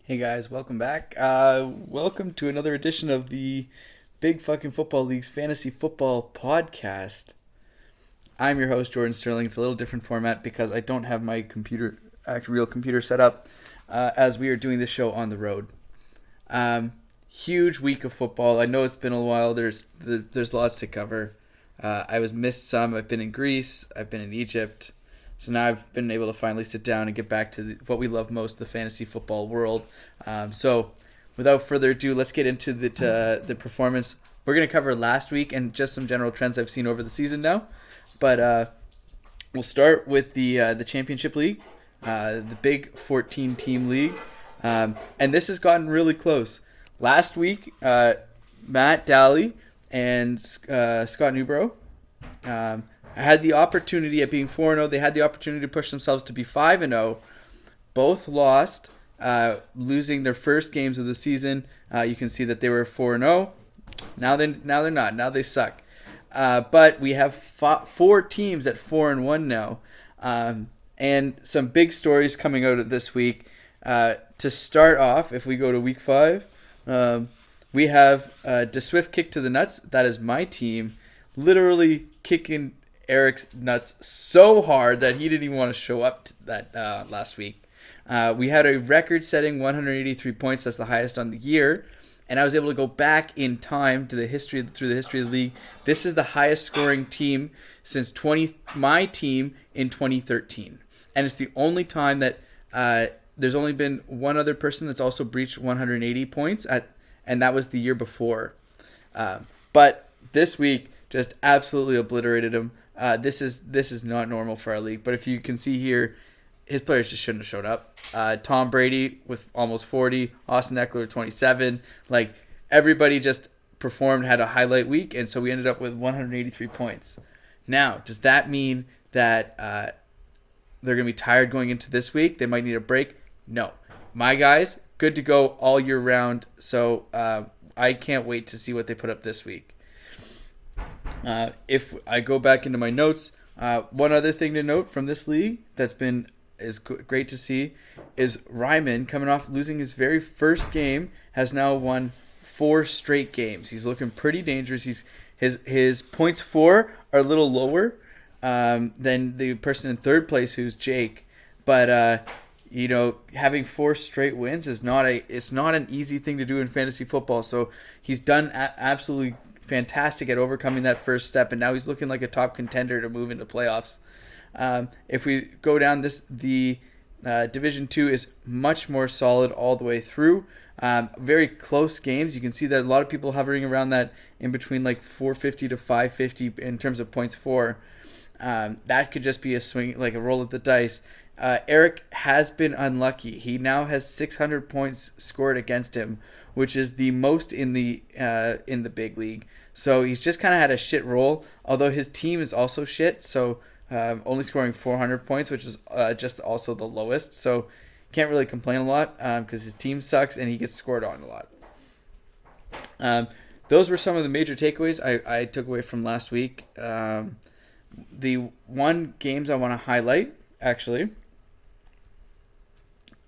Hey guys, welcome back. Welcome to another edition of the Big Fucking Football League's Fantasy Football Podcast. I'm your host, Jordan Sterling. It's a little different format because I don't have my real computer set up, as we are doing this show on the road. Huge week of football. I know it's been a while. There's lots to cover. I was missed some. I've been in Greece. I've been in Egypt. So now I've been able to finally sit down and get back to what we love most, the fantasy football world. So without further ado, let's get into the performance. We're going to cover last week and just some general trends I've seen over the season now. But we'll start with the Championship League, the big 14-team league. And this has gotten really close. Last week, Matt Daly and Scott Newborough had the opportunity at being 4-0. They had the opportunity to push themselves to be 5-0. Both lost, losing their first games of the season. You can see that they were 4-0. Now they're not. Now they suck. But we have four teams at 4-1 now. And some big stories coming out of this week. To start off, if we go to week 5, we have DeSwift kick to the nuts. That is my team, literally kicking Eric's nuts so hard that he didn't even want to show up to that last week. We had a record-setting 183 points. That's the highest on the year. And I was able to go back in time to through the history of the league. This is the highest scoring team since my team in 2013. And it's the only time that there's only been one other person that's also breached 180 points, and that was the year before. But this week just absolutely obliterated him. This is not normal for our league. But if you can see here, his players just shouldn't have showed up. Tom Brady with almost 40, Austin Eckler 27. Like, everybody just performed, had a highlight week, and so we ended up with 183 points. Now, does that mean that they're going to be tired going into this week? They might need a break? No. My guys, good to go all year round, so I can't wait to see what they put up this week. If I go back into my notes, one other thing to note from this league is great to see is Ryman, coming off losing his very first game, has now won 4 straight games. He's looking pretty dangerous. His points for are a little lower than the person in third place, who's Jake, but having 4 straight wins is not an easy thing to do in fantasy football. So he's done absolutely fantastic at overcoming that first step, and now he's looking like a top contender to move into playoffs. If we go down the Division 2 is much more solid all the way through. Very close games. You can see that a lot of people hovering around that in between like 450 to 550 in terms of points for. That could just be a swing, like a roll of the dice. Eric has been unlucky. He now has 600 points scored against him, which is the most in the big league. So he's just kind of had a shit roll, although his team is also shit. So only scoring 400 points, which is just also the lowest. So can't really complain a lot because his team sucks and he gets scored on a lot. Those were some of the major takeaways I took away from last week. The one games I want to highlight, actually,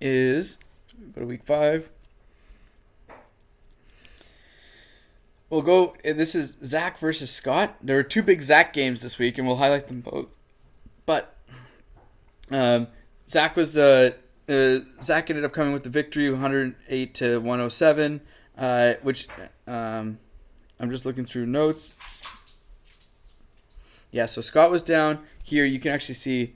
is, go to week 5. We'll go, this is Zach versus Scott. There were 2 big Zach games this week, and we'll highlight them both. But Zach ended up coming with the victory, 108 to 107, which I'm just looking through notes. Yeah, so Scott was down. Here you can actually see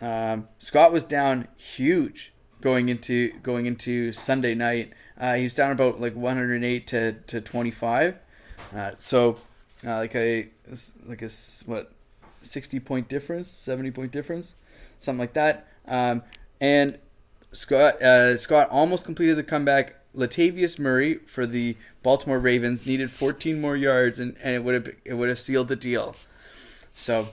Scott was down huge going into Sunday night. He was down about like 108 to 25. Like a 60-point difference, 70-point difference, something like that. And Scott almost completed the comeback. Latavius Murray for the Baltimore Ravens needed 14 more yards, and it would have sealed the deal. So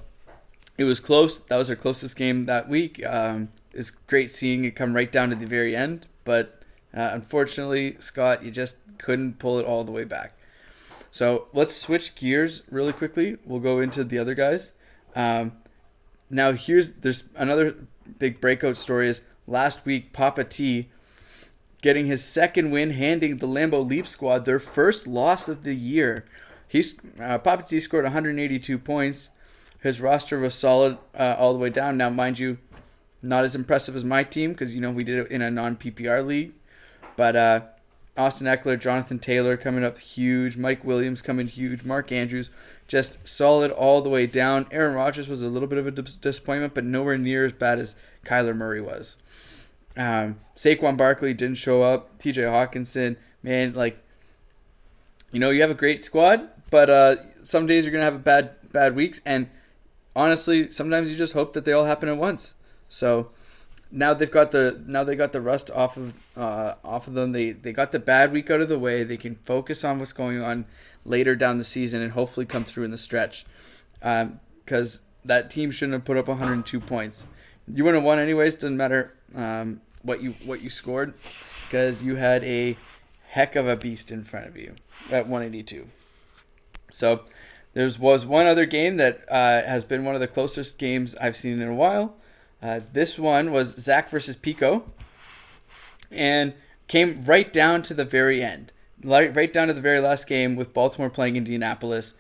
it was close. That was our closest game that week. It's great seeing it come right down to the very end, but unfortunately, Scott, you just couldn't pull it all the way back. So let's switch gears really quickly. We'll go into the other guys. Now there's another big breakout story is last week Papa T getting his second win, handing the Lambeau Leap squad their first loss of the year. Papa T scored 182 points. His roster was solid all the way down. Now, mind you, not as impressive as my team because, we did it in a non-PPR league. But Austin Eckler, Jonathan Taylor coming up huge. Mike Williams coming huge. Mark Andrews just solid all the way down. Aaron Rodgers was a little bit of a disappointment, but nowhere near as bad as Kyler Murray was. Saquon Barkley didn't show up. TJ Hawkinson, man, you have a great squad, but some days you're going to have bad weeks, and honestly, sometimes you just hope that they all happen at once. So now they got the rust off of them. They got the bad week out of the way. They can focus on what's going on later down the season and hopefully come through in the stretch. Because that team shouldn't have put up 102 points. You wouldn't have won anyways. Doesn't matter what you scored, because you had a heck of a beast in front of you at 182. So there was one other game that has been one of the closest games I've seen in a while. This one was Zach versus Pico, and came right down to the very end, right down to the very last game with Baltimore playing Indianapolis.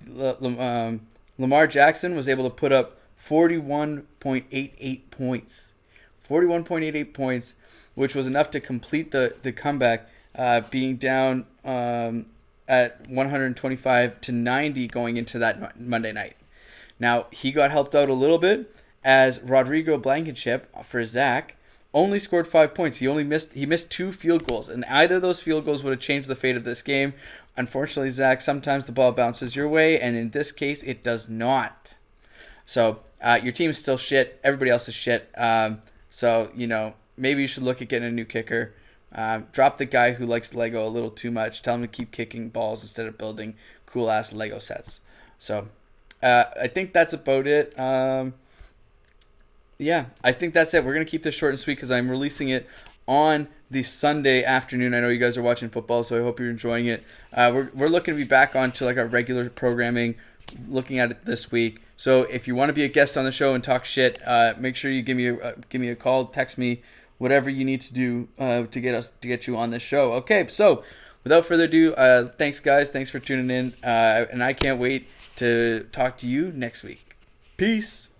Lamar Jackson was able to put up 41.88 points. 41.88 points, which was enough to complete the comeback, being down at 125-90 going into that Monday night. Now, he got helped out a little bit as Rodrigo Blankenship for Zach only scored 5 points. He missed 2 field goals, and either of those field goals would have changed the fate of this game. Unfortunately, Zach, sometimes the ball bounces your way, and in this case, it does not. So your team is still shit. Everybody else is shit. So, maybe you should look at getting a new kicker. Drop the guy who likes Lego a little too much. Tell him to keep kicking balls instead of building cool-ass Lego sets. So I think that's about it. Yeah, I think that's it. We're going to keep this short and sweet because I'm releasing it on the Sunday afternoon. I know you guys are watching football, so I hope you're enjoying it. We're looking to be back onto our regular programming, looking at it this week. So if you want to be a guest on the show and talk shit, make sure you give me a call, text me, whatever you need to do to get you on this show. Okay, so without further ado, thanks guys, thanks for tuning in, and I can't wait to talk to you next week. Peace.